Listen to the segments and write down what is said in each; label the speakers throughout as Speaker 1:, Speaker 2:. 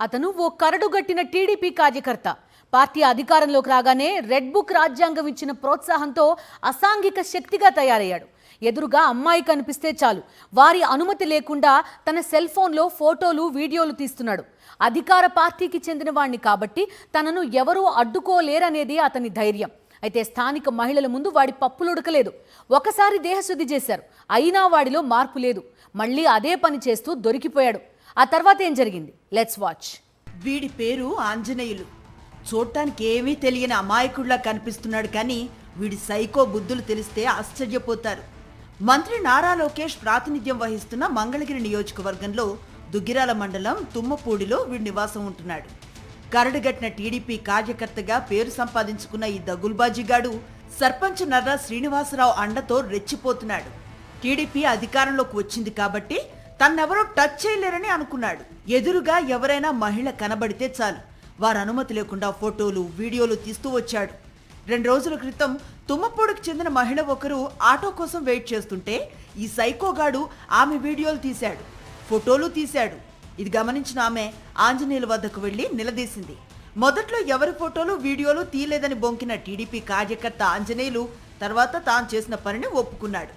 Speaker 1: అతను ఓ కరడుగట్టిన టీడీపీ కార్యకర్త. పార్టీ అధికారంలోకి రాగానే రెడ్ బుక్ రాజ్యాంగం ఇచ్చిన ప్రోత్సాహంతో అసాంఘిక శక్తిగా తయారయ్యాడు. ఎదురుగా అమ్మాయి కనిపిస్తే చాలు వారి అనుమతి లేకుండా తన సెల్ ఫోన్లో ఫోటోలు వీడియోలు తీస్తున్నాడు. అధికార పార్టీకి చెందిన వాణ్ణి కాబట్టి తనను ఎవరూ అడ్డుకోలేరనేది అతని ధైర్యం. అయితే స్థానిక మహిళల ముందు వాడి పప్పులుడకలేదు. ఒకసారి దేహశుద్ధి చేశారు, అయినా వాడిలో మార్పు లేదు. మళ్ళీ అదే పని చేస్తూ దొరికిపోయాడు. ఆ తర్వాత ఏం జరిగింది? Let's watch.
Speaker 2: వీడి పేరు ఆంజనేయులు. చూడటానికి ఏమీ తెలియని అమాయకుడిలా కనిపిస్తున్నాడు, కానీ వీడి సైకో బుద్ధులు తెలిస్తే ఆశ్చర్యపోతారు. మంత్రి నారా లోకేష్ ప్రాతినిధ్యం వహిస్తున్న మంగళగిరి నియోజకవర్గంలో దుగ్గిరాల మండలం తుమ్మపూడిలో వీడి నివాసం ఉంటున్నాడు. కరడుగట్టిన టీడీపీ కార్యకర్తగా పేరు సంపాదించుకున్న ఈ దగుల్బాజీగాడు సర్పంచ్ నర్రా శ్రీనివాసరావు అండతో రెచ్చిపోతున్నాడు. టీడీపీ అధికారంలోకి వచ్చింది కాబట్టి తన్నెవరో టచ్ చేయలేరని అనుకున్నాడు. ఎదురుగా ఎవరైనా మహిళ కనబడితే చాలు వారి అనుమతి లేకుండా ఫోటోలు వీడియోలు తీస్తూ వచ్చాడు. 2 రోజుల క్రితం తుమ్మపూడికి చెందిన మహిళ ఒకరు ఆటో కోసం వెయిట్ చేస్తుంటే ఈ సైకోగాడు ఆమె వీడియోలు తీశాడు, ఫోటోలు తీశాడు. ఇది గమనించిన ఆమె ఆంజనేయుల వద్దకు వెళ్లి నిలదీసింది. మొదట్లో ఎవరి ఫోటోలు వీడియోలు తీయలేదని బొంకిన టీడీపీ కార్యకర్త ఆంజనేయులు తర్వాత తాను చేసిన పనిని ఒప్పుకున్నాడు.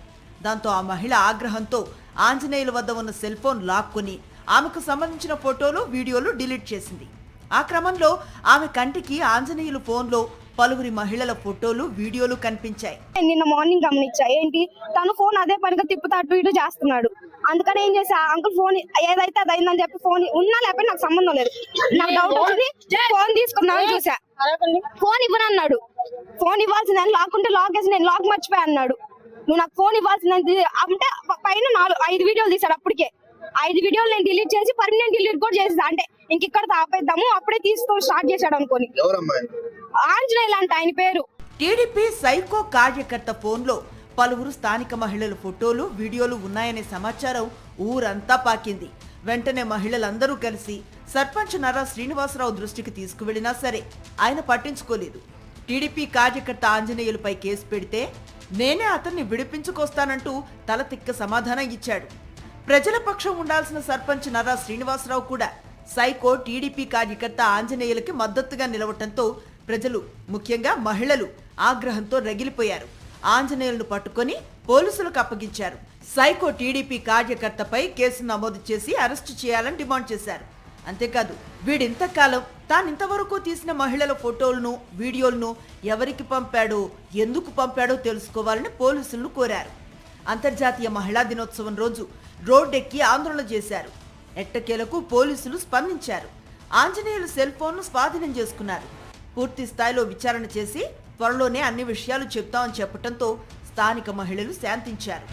Speaker 2: దాంతో ఆ మహిళ ఆగ్రహంతో ఆంజనేయుల వద్ద ఉన్న సెల్ ఫోన్ లాక్కొని ఆమెకు సంబంధించిన ఫోటోలు వీడియోలు డిలీట్ చేసింది. ఆ క్రమంలో ఆమె కంటికి ఆంజనేయులు ఫోన్లో పలువురి మహిళల ఫోటోలు వీడియోలు కనిపించాయి.
Speaker 3: నిన్న మార్నింగ్ గమనించా, ఏంటి తను ఫోన్ అదే పనిగా తిప్పుతా అటు ఇటు చేస్తున్నాడు. అందుకని ఏం చేసా, అంకుల్ ఫోన్ ఏదైతే అది అయిందని చెప్పి ఫోన్ ఉన్నా లేకపోతే నాకు సంబంధం లేదు, నాకు డౌట్ వచ్చింది, ఫోన్ తీసుకున్నామని చూసా. ఫోన్ ఇవ్వనన్నాడు. ఫోన్ ఇవ్వాల్సిందని లాక్కుంటే లాక్ వేసి నేను లాక్ మర్చిపోయా అన్నాడు. నువ్వు నాకు ఫోన్ ఇవ్వాల్సిందని అంటే పైన 5 వీడియోలు తీసాడు. అప్పటికే 5 వీడియోలు నేను డిలీట్ చేసి పర్మనెంట్ డిలీట్ కూడా చేసా. అంటే ఇంకిక్కడ ఆపేద్దాము, అప్పుడే తీసుకో స్టార్ట్ చేశాడు అనుకోని. ఆంజనేయులు అంట ఆయన పేరు.
Speaker 2: టీడీపీ సైకో కార్యకర్త ఫోన్లో పలువురు స్థానిక మహిళల ఫోటోలు వీడియోలు ఉన్నాయనే సమాచారం ఊరంతా పాకింది. వెంటనే మహిళలందరూ కలిసి సర్పంచ్ నర్రా శ్రీనివాసరావు దృష్టికి తీసుకువెళ్లినా సరే ఆయన పట్టించుకోలేదు. టీడీపీ కార్యకర్త ఆంజనేయులపై కేసు పెడితే నేనే అతన్ని విడిపించుకొస్తానంటూ తల తిక్క సమాధానం ఇచ్చాడు. ప్రజల పక్షం ఉండాల్సిన సర్పంచ్ నర్రా శ్రీనివాసరావు కూడా సైకో టీడీపీ కార్యకర్త ఆంజనేయులకి మద్దతుగా నిలవటంతో ప్రజలు, ముఖ్యంగా మహిళలు ఆగ్రహంతో రగిలిపోయారు. ఆంజనేయులను పట్టుకొని పోలీసులకు అప్పగించారు. సైకో టీడీపీ కార్యకర్తపై కేసు నమోదు చేసి అరెస్టు చేయాలని డిమాండ్ చేశారు. అంతేకాదు వీడింతకాలం తానింతవరకు తీసిన మహిళల ఫోటోలను వీడియోలను ఎవరికి పంపాడో ఎందుకు పంపాడో తెలుసుకోవాలని పోలీసులను కోరారు. అంతర్జాతీయ మహిళా దినోత్సవం రోజు రోడ్డెక్కి ఆందోళన చేశారు. ఎట్టకేలకు పోలీసులు స్పందించారు. ఆంజనేయులు సెల్ ఫోన్ను స్వాధీనం చేసుకున్నారు. పూర్తి స్థాయిలో విచారణ చేసి త్వరలోనే అన్ని విషయాలు చెప్తామని చెప్పడంతో స్థానిక మహిళలు శాంతించారు.